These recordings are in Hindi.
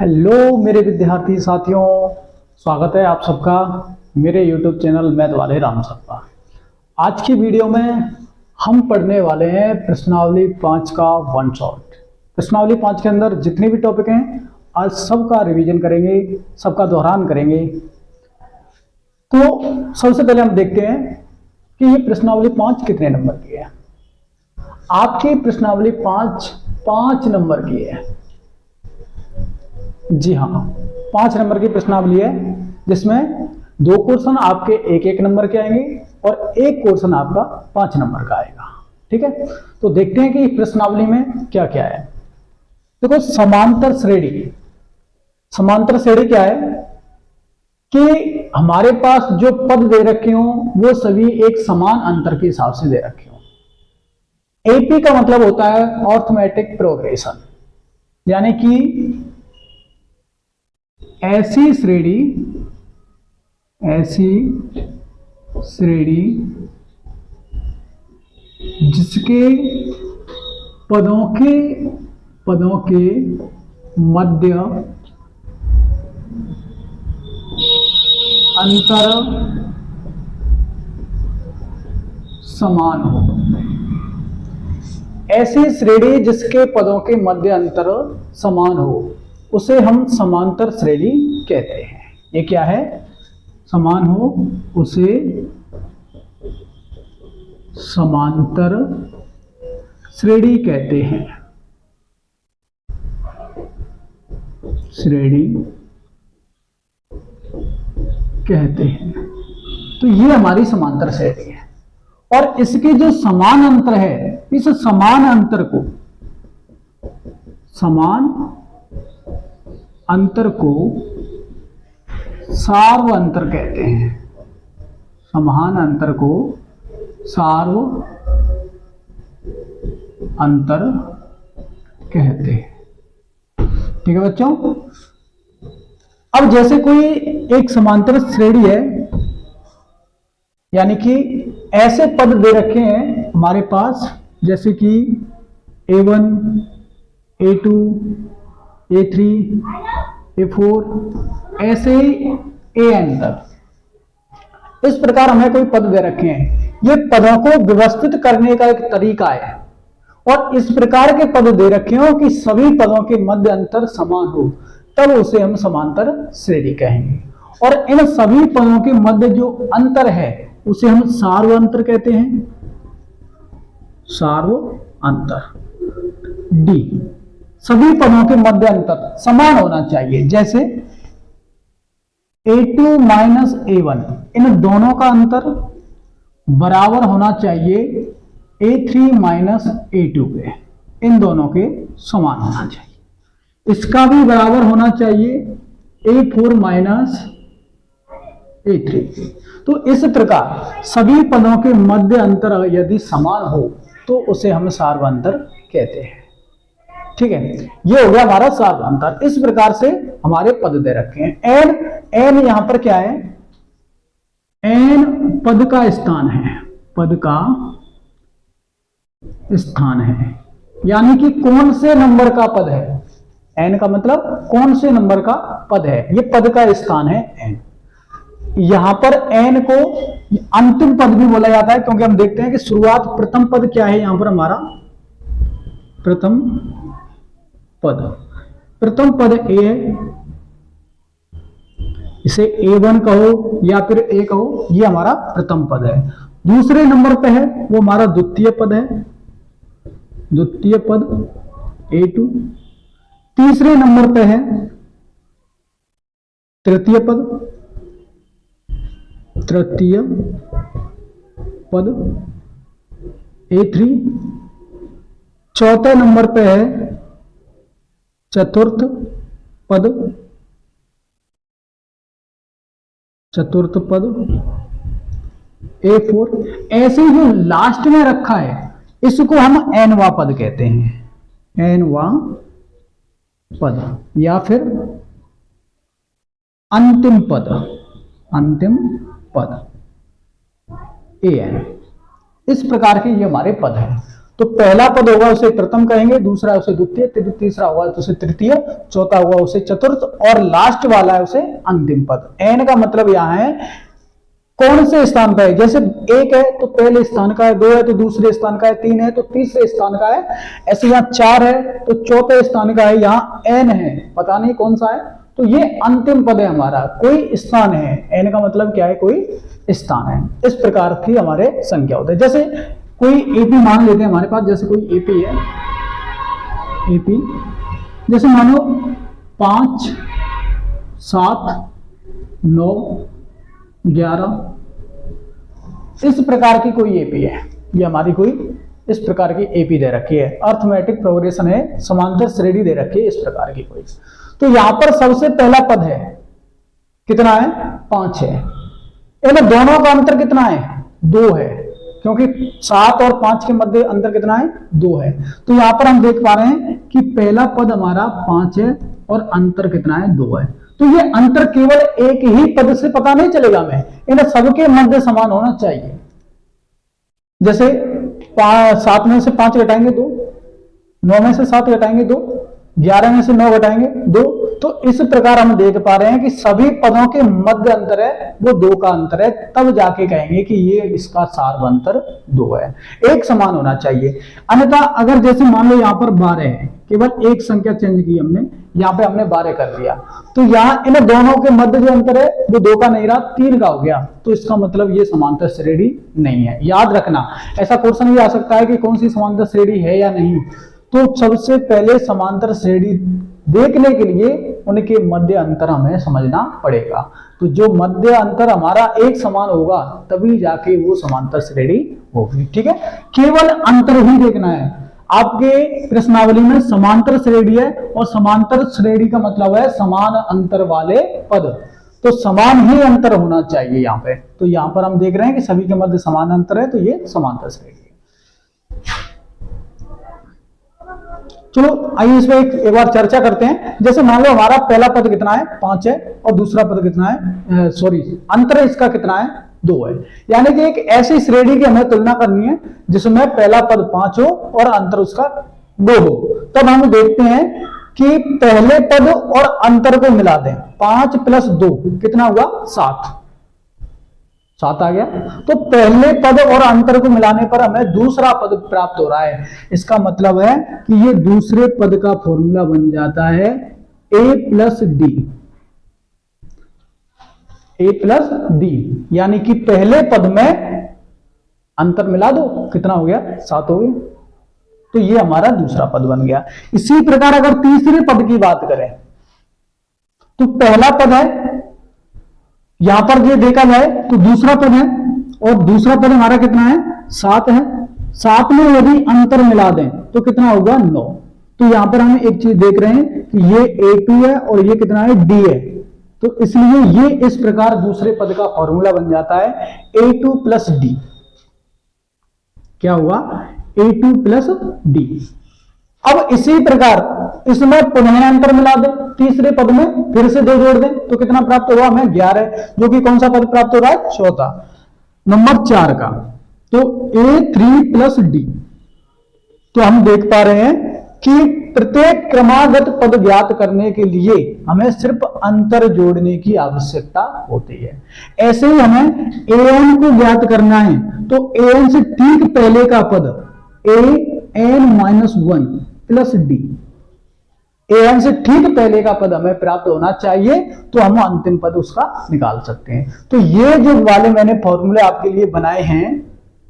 हेलो मेरे विद्यार्थी साथियों, स्वागत है आप सबका मेरे YouTube चैनल मैथ वाले राम सर पर। आज की वीडियो में हम पढ़ने वाले हैं प्रश्नावली 5 का वन शॉट। प्रश्नावली 5 के अंदर जितने भी टॉपिक हैं आज सबका रिवीजन करेंगे, सबका दोहरान करेंगे। तो सबसे पहले हम देखते हैं कि ये प्रश्नावली 5 कितने नंबर की है। आपकी प्रश्नावली 5 नंबर की है। जी हाँ, 5 नंबर की प्रश्नावली है जिसमें 2 क्वेश्चन आपके 1-1 नंबर के आएंगे और 1 क्वेश्चन आपका 5 नंबर का आएगा। ठीक है, तो देखते हैं कि प्रश्नावली में क्या क्या है। देखो, समांतर श्रेणी। समांतर श्रेणी क्या है कि हमारे पास जो पद दे रखे हों वो सभी एक समान अंतर के हिसाब से दे रखे हों। एपी का मतलब होता है अरिथमेटिक प्रोग्रेशन, यानी कि ऐसी श्रेणी जिसके पदों के मध्य अंतर समान हो। ऐसी श्रेणी जिसके पदों के मध्य अंतर समान हो उसे हम समांतर श्रेणी कहते हैं। ये क्या है? समान हो उसे समांतर श्रेणी कहते हैं। श्रेणी कहते हैं। तो ये हमारी समांतर श्रेणी है और इसके जो समान अंतर है, इस समान अंतर को सार्व अंतर कहते हैं। समान अंतर को सार्व अंतर कहते हैं। ठीक है बच्चों, अब जैसे कोई एक समांतर श्रेणी है, यानी कि ऐसे पद दे रखे हैं हमारे पास, जैसे कि A1, A2, A3, A4, ऐसे AN तक। इस प्रकार हमें कोई पद दे रखे हैं। ये पदों को व्यवस्थित करने का एक तरीका है और इस प्रकार के पद दे रखे हो कि सभी पदों के मध्य अंतर समान हो, तब उसे हम समांतर श्रेणी कहेंगे। और इन सभी पदों के मध्य जो अंतर है उसे हम सार्व अंतर कहते हैं। सार्व अंतर। डी, सभी पदों के मध्य अंतर समान होना चाहिए। जैसे A2 माइनस A1, इन दोनों का अंतर बराबर होना चाहिए A3 माइनस A2 के। इन दोनों के समान होना चाहिए। इसका भी बराबर होना चाहिए A4 माइनस A3। तो इस प्रकार सभी पदों के मध्य अंतर यदि समान हो तो उसे हम सार्व अंतर कहते हैं। ठीक है, ये हो गया हमारा सार्व अंतर। इस प्रकार से हमारे पद दे रखे हैं। एन यहां पर क्या है? एन पद का स्थान है। पद का स्थान है, यानी कि कौन से नंबर का पद है। एन का मतलब कौन से नंबर का पद है, ये पद का स्थान है एन। यहां पर एन को अंतिम पद भी बोला जाता है, क्योंकि हम देखते हैं कि शुरुआत प्रथम पद क्या है यहां पर हमारा? प्रथम पद ए है। इसे A1 कहो या फिर A कहो, ये हमारा प्रथम पद है। दूसरे नंबर पे है वो हमारा द्वितीय पद है। द्वितीय पद A2। तीसरे नंबर पे है तृतीय पद A3। चौथे नंबर पे है चतुर्थ पद A4। ऐसे जो लास्ट में रखा है इसको हम एनवा पद कहते हैं। एनवा पद या फिर अंतिम पद AN। इस प्रकार के ये हमारे पद हैं। तो पहला पद होगा उसे प्रथम कहेंगे, दूसरा उसे द्वितीय, तीसरा होगा तो उसे तृतीय, चौथा होगा उसे चतुर्थ और लास्ट वाला है उसे अंतिम पद। एन का मतलब यहां है कौन से स्थान पर है। जैसे एक है तो पहले स्थान का है, दो है तो दूसरे स्थान का है, तीन है तो तीसरे स्थान का है, ऐसे यहाँ चार है तो चौथे स्थान का है, यहाँ एन है पता नहीं कौन सा है, तो ये अंतिम पद है हमारा, कोई स्थान है। एन का मतलब क्या है, कोई स्थान है। इस प्रकार की हमारे संख्या होते हैं। जैसे कोई एपी मान लेते हैं हमारे पास, जैसे कोई एपी है, एपी जैसे मानो 5, 7, 9, 11 इस प्रकार की कोई एपी है। ये हमारी कोई इस प्रकार की एपी दे रखी है, अर्थमेटिक प्रोग्रेशन है, समांतर श्रेणी दे रखी है इस प्रकार की कोई। तो यहां पर सबसे पहला पद है कितना है, 5 है। इन दोनों का अंतर कितना है, 2 है, क्योंकि 7 और 5 के मध्य अंतर कितना है, 2 है। तो यहां पर हम देख पा रहे हैं कि पहला पद हमारा 5 है और अंतर कितना है, 2 है। तो ये अंतर केवल एक ही पद से पता नहीं चलेगा, मैं इन सबके मध्य समान होना चाहिए। जैसे 7 में से 5 घटाएंगे 2, 9 में से 7 घटाएंगे 2, 11 में से 9 घटाएंगे 2। तो इस प्रकार हम देख पा रहे हैं कि सभी पदों के मध्य अंतर है वो 2 का अंतर है, तब जाके कहेंगे कि ये इसका सार्व अंतर 2 है, एक समान होना चाहिए। अन्यथा अगर जैसे मान लो यहाँ पर 12 है, केवल एक संख्या चेंज की हमने, यहाँ पे हमने 12 कर दिया, तो यहाँ इन दोनों के मध्य जो अंतर है वो 2 का नहीं रहा, 3 का हो गया, तो इसका मतलब ये समांतर श्रेणी नहीं है। याद रखना, ऐसा क्वेश्चन भी आ सकता है कि कौन सी समांतर श्रेणी है या नहीं। तो सबसे पहले समांतर श्रेणी देखने के लिए उनके मध्य अंतर हमें समझना पड़ेगा। तो जो मध्य अंतर हमारा एक समान होगा तभी जाके वो समांतर श्रेणी होगी। ठीक है, केवल अंतर ही देखना है। आपके प्रश्नावली में समांतर श्रेणी है और समांतर श्रेणी का मतलब है समान अंतर वाले पद, तो समान ही अंतर होना चाहिए यहाँ पे। तो यहाँ पर हम देख रहे हैं कि सभी के मध्य समान अंतर है, तो ये समांतर श्रेणी है। चलो आइए इस पर एक बार चर्चा करते हैं। जैसे मान लो हमारा पहला पद कितना है, 5 है, और दूसरा पद कितना है, अंतर इसका कितना है, 2 है। यानी कि एक ऐसी श्रेणी की हमें तुलना करनी है जिसमें पहला पद 5 हो और अंतर उसका 2 हो। तब हम देखते हैं कि पहले पद और अंतर को मिला दें, 5 + 2 कितना हुआ, 7 आ गया। तो पहले पद और अंतर को मिलाने पर हमें दूसरा पद प्राप्त हो रहा है। इसका मतलब है कि ये दूसरे पद का फॉर्मूला बन जाता है a + d, a + d, यानी कि पहले पद में अंतर मिला दो, कितना हो गया, 7 हो गया। तो ये हमारा दूसरा पद बन गया। इसी प्रकार अगर तीसरे पद की बात करें तो पहला पद है, यहां पर ये देखा जाए तो दूसरा पद है, और दूसरा पद हमारा कितना है, 7 है। 7 में यदि अंतर मिला दें तो कितना होगा, 9। तो यहां पर हम एक चीज देख रहे हैं कि ये A2 है और ये कितना है, D है। तो इसलिए ये इस प्रकार दूसरे पद का फॉर्मूला बन जाता है A2 + D। क्या हुआ, A2 + D। अब इसी प्रकार इसमें पुनः अंतर मिला दें, तीसरे पद में फिर से 2 जोड़ दें तो कितना प्राप्त होगा हमें, 11, जो कि कौन सा पद प्राप्त हो रहा है, चौथा, नंबर 4 का। तो A3 + D। तो हम देख पा रहे हैं कि प्रत्येक क्रमागत पद ज्ञात करने के लिए हमें सिर्फ अंतर जोड़ने की आवश्यकता होती है। ऐसे ही हमें an को ज्ञात करना है, तो an से ठीक पहले का पद an-1 + D, an से ठीक पहले का पद हमें प्राप्त होना चाहिए, तो हम अंतिम पद उसका निकाल सकते हैं। तो ये जो वाले मैंने फॉर्मूले आपके लिए बनाए हैं,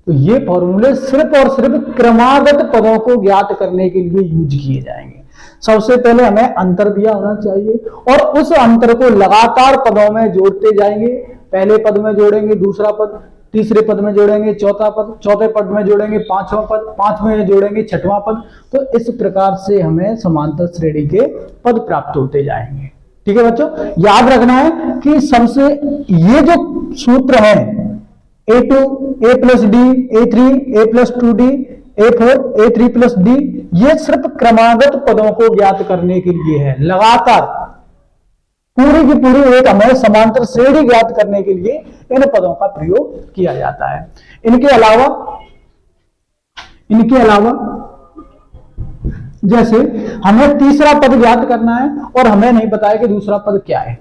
तो ये फॉर्मूले सिर्फ और सिर्फ क्रमागत पदों को ज्ञात करने के लिए यूज किए जाएंगे। सबसे पहले हमें अंतर दिया होना चाहिए और उस अंतर को लगातार पदों में जोड़ते जाएंगे। पहले पद में जोड़ेंगे दूसरा पद, तीसरे पद में जोड़ेंगे चौथा पद, चौथे पद में जोड़ेंगे पांचवा पद, पांचवें में जोड़ेंगे छठवां पद। तो इस प्रकार से हमें समांतर श्रेणी के पद प्राप्त होते जाएंगे। ठीक है बच्चों, याद रखना है कि सबसे ये जो सूत्र है A2, A + D, A3, A + 2D, A4, A3 + D, ये सिर्फ क्रमागत पदों को ज्ञात करने के लिए है। लगातार पूरी की पूरी एक हमें समांतर श्रेणी ज्ञात करने के लिए इन पदों का प्रयोग किया जाता है। इनके अलावा इनके अलावा जैसे हमें तीसरा पद ज्ञात करना है और हमें नहीं पता है कि दूसरा पद क्या है,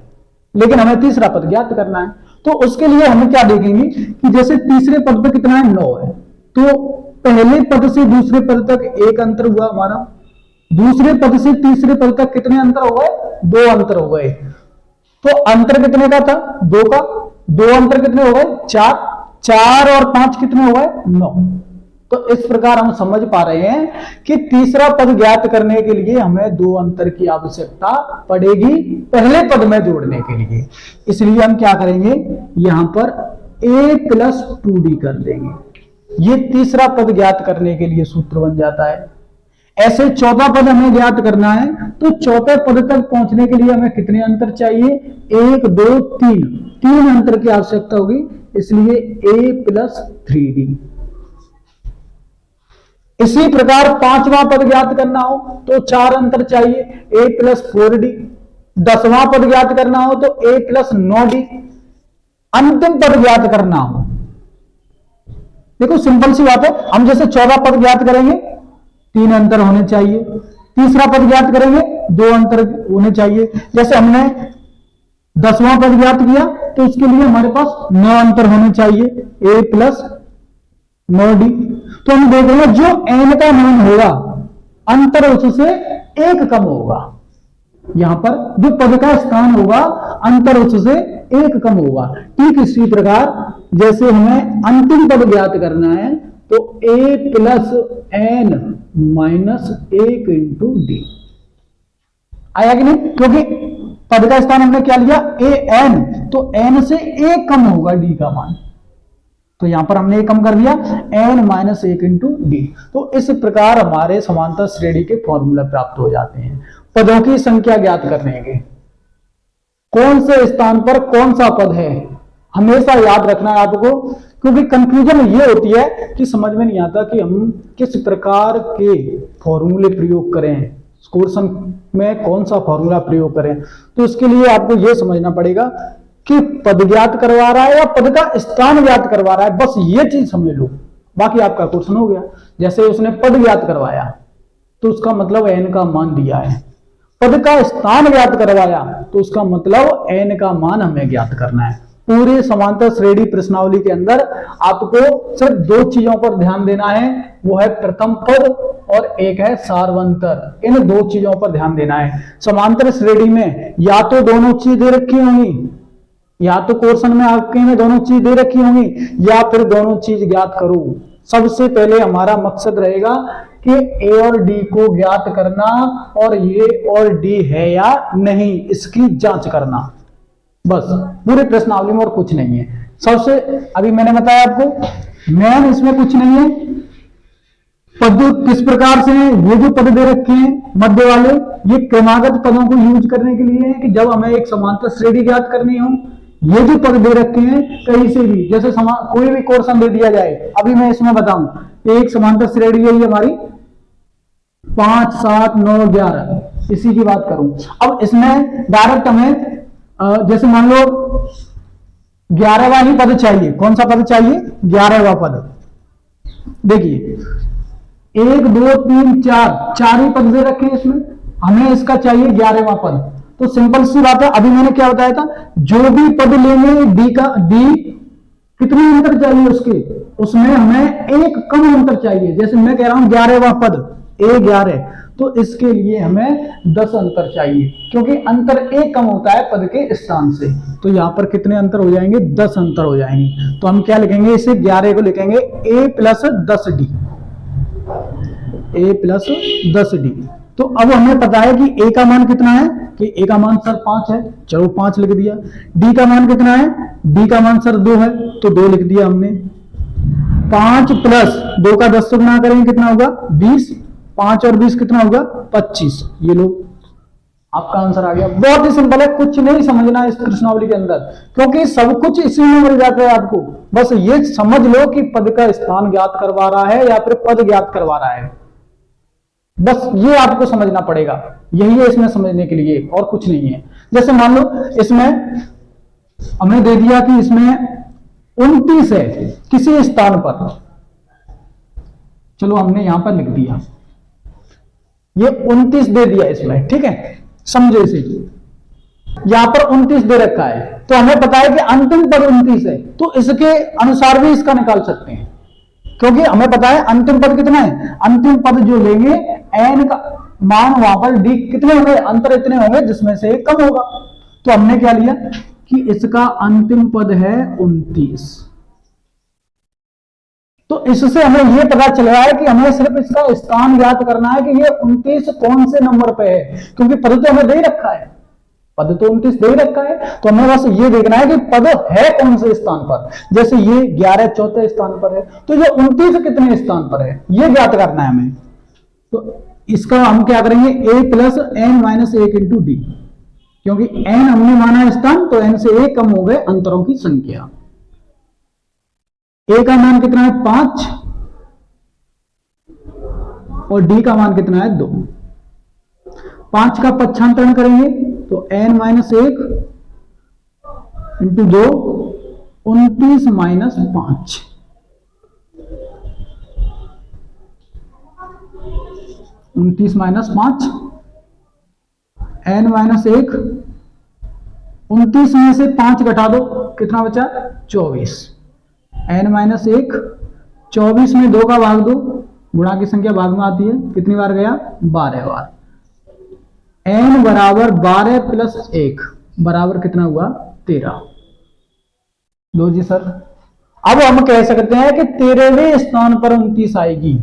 लेकिन हमें तीसरा पद ज्ञात करना है, तो उसके लिए हम क्या देखेंगे कि जैसे तीसरे पद पे कितना है 9 है, तो पहले पद से दूसरे पद तक एक अंतर हुआ हमारा, दूसरे पद से तीसरे पद तक कितने अंतर हो गए, 2 अंतर हो गए। तो अंतर कितने का था, 2 का, 2 अंतर कितने हो गए, 4, 4 और 5 कितने हो गए, 9। तो इस प्रकार हम समझ पा रहे हैं कि तीसरा पद ज्ञात करने के लिए हमें 2 अंतर की आवश्यकता पड़ेगी पहले पद में जोड़ने के लिए। इसलिए हम क्या करेंगे, यहां पर a + 2d कर देंगे, ये तीसरा पद ज्ञात करने के लिए सूत्र बन जाता है। ऐसे चौथा पद हमें ज्ञात करना है, तो चौथे पद तक पहुंचने के लिए हमें कितने अंतर चाहिए, 1 2 3, 3 अंतर की आवश्यकता होगी, इसलिए a + 3d। इसी प्रकार पांचवां पद ज्ञात करना हो तो 4 अंतर चाहिए, a + 4d। 10वां पद ज्ञात करना हो तो a + 9d। अंतिम पद ज्ञात करना हो, देखो सिंपल सी बात है, हम जैसे 14 पद ज्ञात करेंगे 3 अंतर होने चाहिए, तीसरा पद ज्ञात करेंगे 2 अंतर होने चाहिए। जैसे हमने 10वां पद ज्ञात किया तो उसके लिए हमारे पास 9 अंतर होने चाहिए, a + 9d। तो हम देखेंगे जो n का मान होगा अंतर उससे 1 कम होगा, यहां पर जो पद का स्थान होगा अंतर उससे 1 कम होगा। ठीक इसी प्रकार जैसे हमें अंतिम पद ज्ञात करना है तो a + n - 1 × d आया कि नहीं, क्योंकि पद का स्थान हमने क्या लिया, a n, तो n से 1 कम होगा d का मान, तो यहां पर हमने कम कर दिया n - 1 × d। तो इस प्रकार हमारे समांतर श्रेणी के फॉर्मूला प्राप्त हो जाते हैं पदों की संख्या ज्ञात करने के। कौन से स्थान पर कौन सा पद है हमेशा याद रखना है आपको, क्योंकि कंफ्यूजन ये होती है कि समझ में नहीं आता कि हम किस प्रकार के फॉर्मूले प्रयोग करें, क्वेश्चन में कौन सा फॉर्मूला प्रयोग करें। तो इसके लिए आपको यह समझना पड़ेगा कि पद ज्ञात करवा रहा है या पद का स्थान ज्ञात करवा रहा है, बस ये चीज समझ लो, बाकी आपका क्वेश्चन हो गया। जैसे उसने पद ज्ञात करवाया तो उसका मतलब n का मान दिया है, पद का स्थान ज्ञात करवाया तो उसका मतलब n का मान हमें ज्ञात करना है। पूरे समांतर श्रेणी प्रश्नावली के अंदर आपको सिर्फ 2 चीजों पर ध्यान देना है, वो है प्रथम पद और एक है सार्वंतर। इन 2 चीजों पर ध्यान देना है। समांतर श्रेणी में या तो दोनों चीज दे रखी होंगी, या तो क्वेश्चन में आपके में दोनों चीज दे रखी होंगी, या फिर दोनों चीज ज्ञात करो। सबसे पहले हमारा मकसद रहेगा कि ए और डी को ज्ञात करना और ये और डी है या नहीं इसकी जांच करना, बस पूरे प्रश्नावली में और कुछ नहीं है। सबसे अभी मैंने बताया आपको मैन इसमें कुछ नहीं है। पद किस प्रकार से हैं, ये जो पद दे रखे हैं मध्य वाले, ये क्रमागत पदों को यूज करने के लिए है कि जब हमें एक समांतर श्रेणी ज्ञात करनी हो, ये जो पद दे रखे हैं कहीं से भी, जैसे कोई भी क्वेश्चन दे दिया जाए, अभी मैं इसमें बताऊं एक समांतर श्रेणी है हमारी 5 7 9 11, इसी की बात करूं। अब इसमें डायरेक्ट हमें जैसे मान लो 11वां ही पद चाहिए, कौन सा पद चाहिए, 11वां पद। देखिए 1 2 3 4 4 ही पद दे रखे हैं इसमें, हमें इसका चाहिए 11वां पद। तो सिंपल सी बात है, अभी मैंने क्या बताया था, जो भी पद लेंगे डी कितने अंतर चाहिए उसके, उसमें हमें 1 कम अंतर चाहिए। जैसे मैं कह रहा हूं 11वां पद a 11, तो इसके लिए हमें 10 अंतर चाहिए, क्योंकि अंतर 1 कम होता है पद के स्थान से। तो यहां पर कितने अंतर हो जाएंगे, 10 अंतर हो जाएंगे। तो हम क्या लिखेंगे, इसे 11 को लिखेंगे a + 10d, a + 10d। तो अब हमें पता है कि a का मान कितना है, कि a का मान सर 5 है, चलो 5 लिख दिया। d का मान कितना है, d का मान सर 2 है, तो 2 लिख दिया हमने। 5 + 2 का 10 से गुणा करेंगे कितना होगा, 20, 5 और 20 कितना होगा, 25। ये लो आपका आंसर आ गया। बहुत ही सिंपल है, कुछ नहीं समझना है इस प्रश्नावली के अंदर, क्योंकि सब कुछ इसी में मिल जाता है आपको। बस ये समझ लो कि पद का स्थान ज्ञात करवा रहा है या फिर पद ज्ञात करवा रहा है, बस ये आपको समझना पड़ेगा, यही है इसमें समझने के लिए, और कुछ नहीं है। जैसे मान लो इसमें हमें दे दिया कि इसमें 29 है किसी स्थान पर, चलो हमने यहां पर लिख दिया, ये 29 दे दिया इसमें, ठीक है, समझो इसे। यहां पर 29 दे रखा है, तो हमें पता है कि अंतिम पद 29 है, तो इसके अनुसार भी इसका निकाल सकते हैं, क्योंकि हमें पता है अंतिम पद कितना है। अंतिम पद जो लेंगे n का मान वहां पर d कितने होंगे, अंतर इतने होंगे जिसमें से एक कम होगा। तो हमने क्या लिया कि इसका अंतिम पद है 29। तो इससे हमें यह पता चल रहा है कि हमें सिर्फ इसका स्थान ज्ञात करना है कि ये 29 कौन से नंबर पे है, क्योंकि पद तो हमें दे ही रखा है, पद तो 29 दे ही रखा है, तो हमें बस ये देखना है कि पद है कौन से स्थान पर। जैसे ये 11 चौथे स्थान पर है, तो ये 29 कितने स्थान पर है ये ज्ञात करना है हमें। तो इसका हम क्या करेंगे, a plus n minus 1 into D, क्योंकि n हमने माना स्थान, तो n से 1 कम हो गए अंतरों की संख्या। a का मान कितना है 5 और d का मान कितना है 2। 5 का पक्षांतरण करेंगे तो n minus 1 into 2, 29 minus 5, 29 minus 5, n minus 1, 29 में से 5 घटा दो, कितना बचा 24, n माइनस 1, 24 में 2 का भाग दो, गुणा की संख्या भाग में आती है, कितनी बार गया 12 बार। n बराबर 12 प्लस 1 बराबर कितना हुआ 13। लो जी सर, अब हम कह सकते हैं कि 13वें स्थान पर 29 आएगी,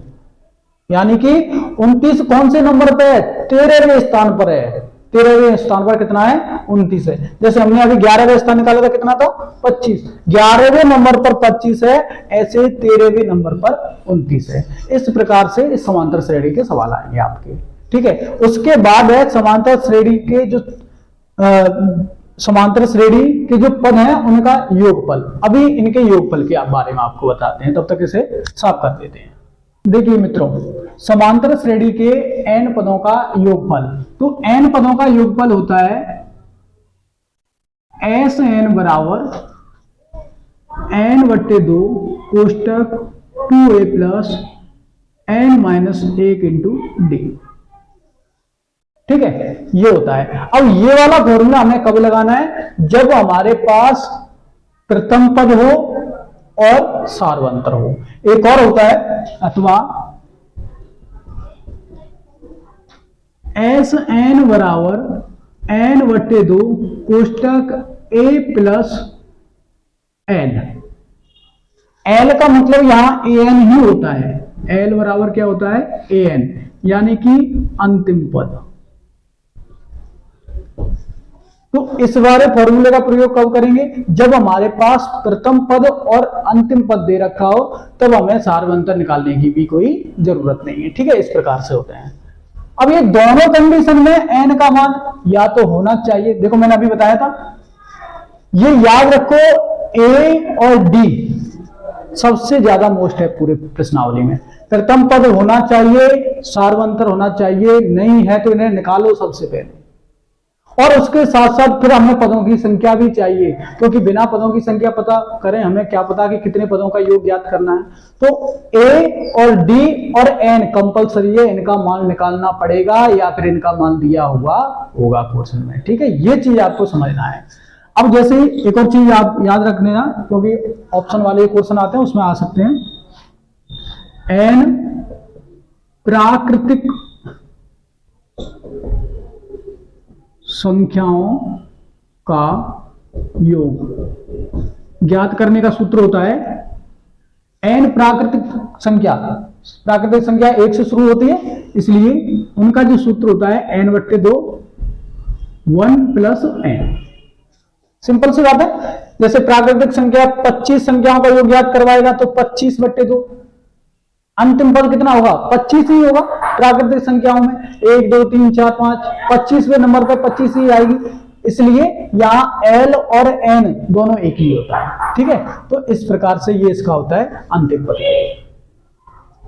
यानी कि 29 कौन से नंबर पे है, 13वें स्थान पर है। 13वें स्थान पर कितना है 29 है। जैसे हमने अभी 11वें स्थान निकाला था, कितना था 25, 11वें नंबर पर 25 है, ऐसे 13वें नंबर पर 29 है। इस प्रकार से इस समांतर श्रेणी के सवाल आएंगे आपके, ठीक है। उसके बाद है समांतर श्रेणी के जो समांतर श्रेणी के जो पद हैं उनका योगफल। अभी इनके योगफल के बारे में आपको बताते हैं, तब तक इसे साफ कर देते हैं। देखिए मित्रों, समांतर श्रेणी के n पदों का योगफल, तो n पदों का योगफल होता है एस एन बराबर n/2 कोष्टक 2a plus n minus 1 into D, ठीक है, ये होता है। अब ये वाला फॉर्मूला हमें कब लगाना है, जब हमारे पास प्रथम पद हो और सार्वंतर हो। एक और होता है, अथवा एस एन बराबर n/2 कोष्टक a plus n। L का मतलब यहां an ही होता है, एल बराबर क्या होता है an, यानी कि अंतिम पद। तो इस वाले फॉर्मूले का प्रयोग कब करेंगे, जब हमारे पास प्रथम पद और अंतिम पद दे रखा हो, तब हमें सार्वंतर निकालने की भी कोई जरूरत नहीं है, ठीक है। इस प्रकार से होते हैं। अब ये दोनों कंडीशन में n का मान या तो होना चाहिए, देखो मैंने अभी बताया था, ये याद रखो a और d सबसे ज्यादा मोस्ट है पूरे प्रश्नावली में। प्रथम पद होना चाहिए, सार्वंतर होना चाहिए, नहीं है तो इन्हें निकालो सबसे पहले, और उसके साथ साथ फिर हमें पदों की संख्या भी चाहिए, क्योंकि बिना पदों की संख्या पता करें हमें क्या पता कि कितने पदों का योग ज्ञात करना है। तो a और d और n कंपलसरी है, इनका मान निकालना पड़ेगा या फिर इनका मान दिया हुआ होगा क्वेश्चन में, ठीक है। ये चीज आपको समझना है। अब जैसे एक और चीज याद रखने ना, क्योंकि ऑप्शन वाले क्वेश्चन आते हैं उसमें आ सकते हैं। n प्राकृतिक संख्याओं का योग ज्ञात करने का सूत्र होता है n प्राकृतिक संख्या 1 से शुरू होती है, इसलिए उनका जो सूत्र होता है n/2 1 प्लस n। सिंपल सी बात है। जैसे प्राकृतिक संख्या 25 संख्याओं का योग ज्ञात करवाएगा तो 25/2, अंतिम पद कितना होगा 25 ही होगा। प्राकृतिक संख्याओं में 1 2 3 4 5, 25वें नंबर पर 25 ही आएगी, इसलिए यहां l और n दोनों एक ही होता है, ठीक है। तो इस प्रकार से ये इसका होता है अंतिम पद।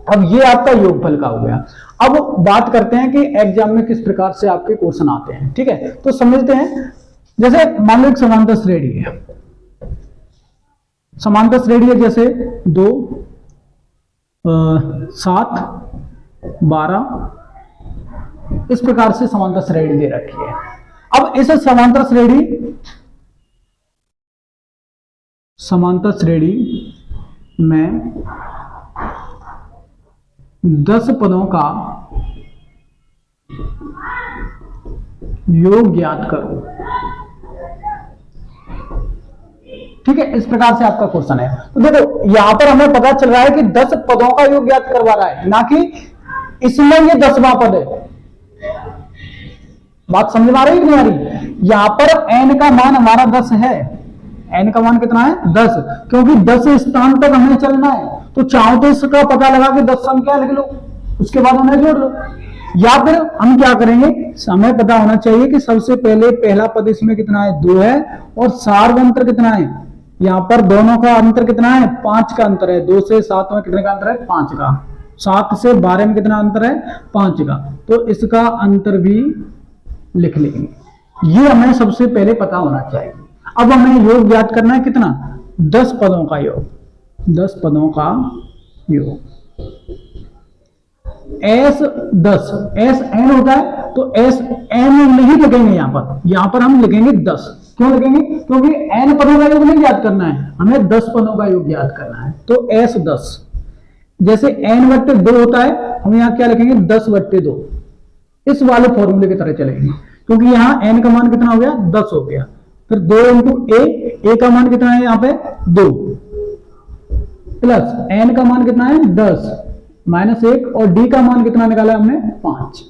अब ये आपका योगफल का हो गया। अब बात करते हैं कि एग्जाम में किस प्रकार से आपके क्वेश्चन आते हैं, ठीक है। तो समझते हैं, जैसे मान लो एक समांतर श्रेणी है, समांतर श्रेणी है जैसे 2 7, 12 इस प्रकार से समांतर श्रेणी दे रखी है। अब इस समांतर श्रेणी में 10 पदों का योग ज्ञात करो। ठीक है, इस प्रकार से आपका क्वेश्चन है। तो देखो यहां पर हमें पता चल रहा है कि 10 पदों का योग ज्ञात करवा रहा है, ना कि इसमें ये 10वां पद है। बात समझ में आ रही है कि नहीं आ रही? यहां पर n का मान हमारा 10 है। n का मान कितना है? 10, क्योंकि 10 स्थान तक हमें चलना है। तो चाहो तो इसका पता लगा कि 10 संख्या लिख लो, उसके बाद उन्हें जोड़ लो, या फिर हम क्या करेंगे, हमें पता होना चाहिए कि सबसे पहले पहला पद इसमें कितना है? 2 है, और सार्व अंतर कितना है? यहां पर दोनों का अंतर कितना है? 5 का अंतर है। 2 से 7 में कितने का अंतर है? 5 का। 7 से 12 में कितना अंतर है? 5 का। तो इसका अंतर भी लिख लेंगे। ये हमें सबसे पहले पता होना चाहिए। अब हमें योग ज्ञात करना है कितना? 10 पदों का योग। 10 पदों का योग S 10 S n होता है, तो S n नहीं लिखेंगे यहां पर हम लिखेंगे 10। क्यों लिखेंगे? क्योंकि n पदों का योग नहीं ज्ञात करना है, हमें 10 पदों का योग ज्ञात करना है। तो S 10 जैसे n/2 होता है, हम यहां क्या लिखेंगे? 10/2। इस वाले फॉर्मूले की तरह चलेंगे, क्योंकि यहां n का मान कितना हो गया? 10 हो गया। फिर 2 × a का मान कितना है? यहां पे 2 प्लस n का मान कितना है? 10 -1, और d का मान कितना निकाला हमने? 5।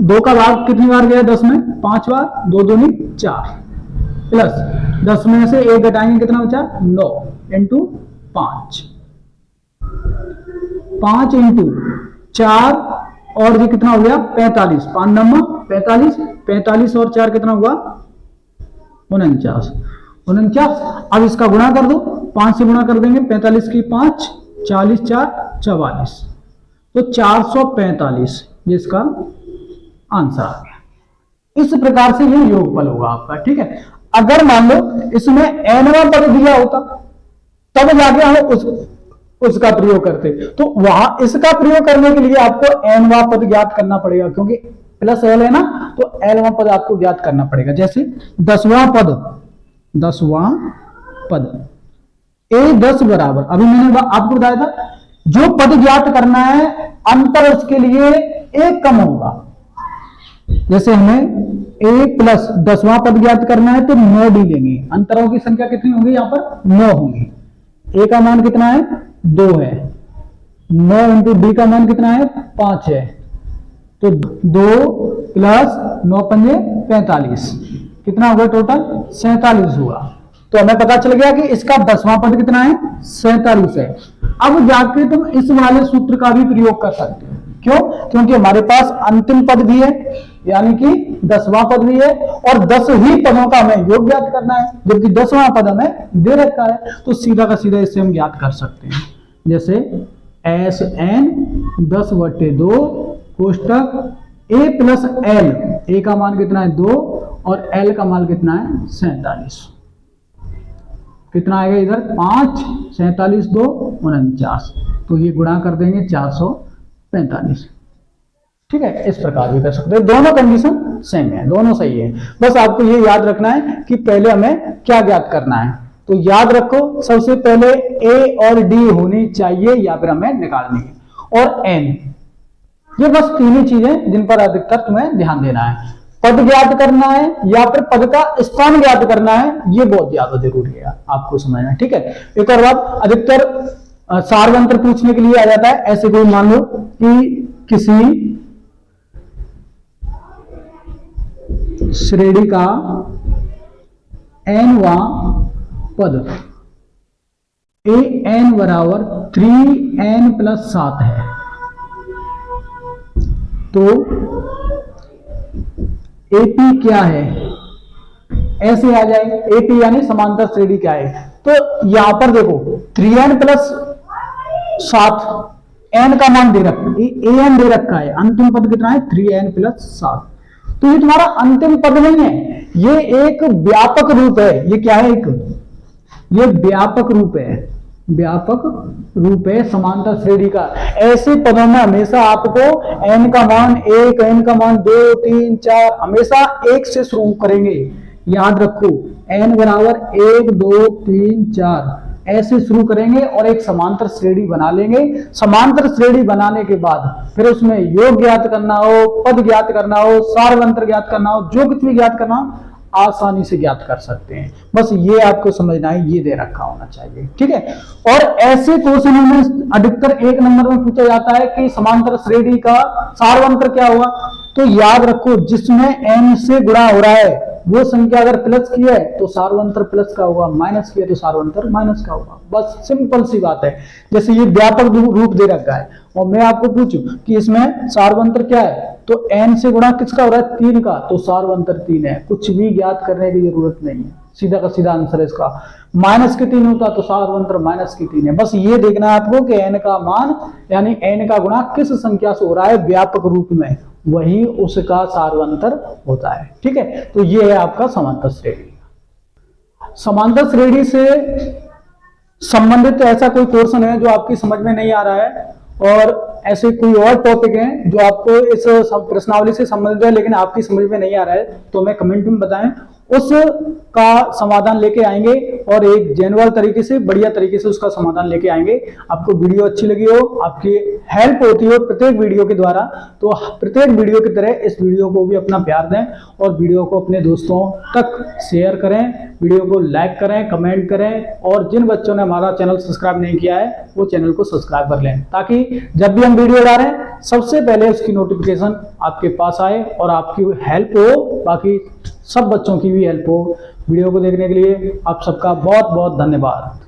2 का भाग कितनी बार गया 10 में? 5 बार। 2 दूनी 4 प्लस 10 में से 1 घटाएंगे, कितना बचा? 9 × 5। 5 × 4 और ये कितना हो गया? 45। 5 नंबर 45, 45 और 4 कितना हुआ? 49। 49। अब इसका गुणा कर दो, 5 से गुणा कर देंगे। 45 की 5, 40 4 44, तो 445 ये इसका आंसर आ गया। इस प्रकार से ये योगफल होगा आपका। ठीक है, अगर मान लो इसमें nवां पद दिया होता, तब जाके हम उसका प्रयोग करते, तो वहां इसका प्रयोग करने के लिए आपको nवां पद ज्ञात करना पड़ेगा, क्योंकि प्लस l है ना, तो lवां पद आपको ज्ञात करना पड़ेगा। जैसे 10वां पद a 10 बराबर, अभी मैंने आपको बताया था, जो पद ज्ञात करना है अंतर उसके लिए 1 कम होगा। जैसे हमें a प्लस 10वां पद ज्ञात करना है, तो 9d लेंगे। अंतरों की संख्या कितनी होगी? यहां पर 9 होंगी। a का मान कितना है? 2 है। 9 × d का मान कितना है? 5 है। तो 2 प्लस 9 पंजे 45, कितना होगा टोटल? 47 हुआ। तो हमें पता चल गया कि इसका 10वां पद कितना है? 47 है। अब जाके तुम इस वाले सूत्र का भी प्रयोग कर सकते हो। क्यों? क्योंकि हमारे पास अंतिम पद भी है, यानी कि 10वां पद भी है, और 10 ही पदों का हमें योग ज्ञात करना है, जबकि 10वां पद हमें दे रखा है। तो सीधा का सीधा इससे हम ज्ञात कर सकते हैं। जैसे Sn 10/2 कोष्टक a plus l, a का मान कितना है? 2, और l का मान कितना है? 47। कितना आएगा इधर? 5 47 2 49, तो ये गुणा कर देंगे 445। ठीक है, इस प्रकार भी कर सकते हैं। दोनों कंडीशन सेम है, दोनों सही है। बस आपको ये याद रखना है कि पहले हमें क्या ज्ञात करना है। तो याद रखो, सबसे पहले a और d होनी चाहिए, या फिर हमें निकालनी है, और n। ये बस 3 ही चीजें जिन पर अधिकतर तुम्हें ध्यान देना है। पद ज्ञात करना है या फिर पद का स्थान ज्ञात करना है, ये बहुत ज्यादा जरूरी है आपको समझना। ठीक है, एक और बात, अधिकतर सार्वंत्र पूछने के लिए आ जाता है। ऐसे कोई मान लो कि किसी श्रेणी का nवां पद an बराबर 3n + 7 है, तो AP क्या है? ऐसे आ जाए AP यानी समांतर श्रेणी क्या है? तो यहां पर देखो 3n + 7, n का मान दे रखा है, an दे रखा है। अंतिम पद कितना है? 3n + 7। तो ये तुम्हारा अंतिम पद नहीं है, ये एक व्यापक रूप है। ये क्या है? ये व्यापक रूप है। व्यापक रूप है समांतर श्रेणी का। ऐसे पदों में हमेशा आपको n का मान 1, n का मान 2, 3, 4 हमेशा 1 से शुरू करेंगे। याद रखो n बराबर 1, 2, 3, 4 ऐसे शुरू करेंगे और एक समांतर श्रेणी बना लेंगे। समांतर श्रेणी बनाने के बाद फिर उसमें योग ज्ञात करना हो, पद ज्ञात करना हो, सार्वंतर ज्ञात करना हो, जो कुछ भी ज्ञात करना हो आसानी से ज्ञात कर सकते हैं। बस ये आपको समझना है, ये दे रखा होना चाहिए, ठीक है। और ऐसे क्वेश्चनों में अधिकतर 1 नंबर में पूछा जाता है कि समांतर श्रेणी का सार्वंतर क्या हुआ। तो याद रखो जिसमें n से गुणा हो रहा है वो संख्या अगर प्लस की है तो सार्वंतर प्लस का होगा, माइनस की है तो सार्वंतर माइनस का होगा। बस सिंपल सी बात है। जैसे ये व्यापक रूप दे रखा है और मैं आपको पूछूं कि इसमें सार्वंतर क्या है तो n से गुणा किसका हो रहा है 3 का, तो सार्वंतर 3 है। कुछ भी ज्ञात करने की जरूरत नहीं है, सीधा का सीधा आंसर है इसका। माइनस के 3 होता तो सार्वंतर माइनस की 3 है। बस ये देखना है आपको कि n का मान यानी n का गुणा किस संख्या से हो रहा है व्यापक रूप में, वही उसका सार्वंतर होता है, ठीक है। तो ये है आपका समांतर श्रेणी। समांतर श्रेणी से संबंधित ऐसा कोई क्वेश्चन है जो आपकी समझ में नहीं आ रहा है और ऐसे कोई और टॉपिक है जो आपको इस प्रश्नावली से संबंधित है लेकिन आपकी समझ में नहीं आ रहा है तो हमें कमेंट में बताएं, उसका समाधान लेके आएंगे और एक जेन्युइन तरीके से बढ़िया तरीके से उसका समाधान लेके आएंगे। आपको वीडियो अच्छी लगी हो, आपकी हेल्प होती हो प्रत्येक वीडियो के द्वारा, तो प्रत्येक वीडियो की तरह इस वीडियो को भी अपना प्यार दें और वीडियो को अपने दोस्तों तक शेयर करें, वीडियो को लाइक करें, कमेंट करें और जिन बच्चों ने हमारा चैनल सब्सक्राइब नहीं किया है वो चैनल को सब्सक्राइब कर लें ताकि जब भी हम वीडियो डालें सबसे पहले उसकी नोटिफिकेशन आपके पास आए और आपकी हेल्प हो, बाकी सब बच्चों की भी हेल्प हो। वीडियो को देखने के लिए आप सबका बहुत बहुत धन्यवाद।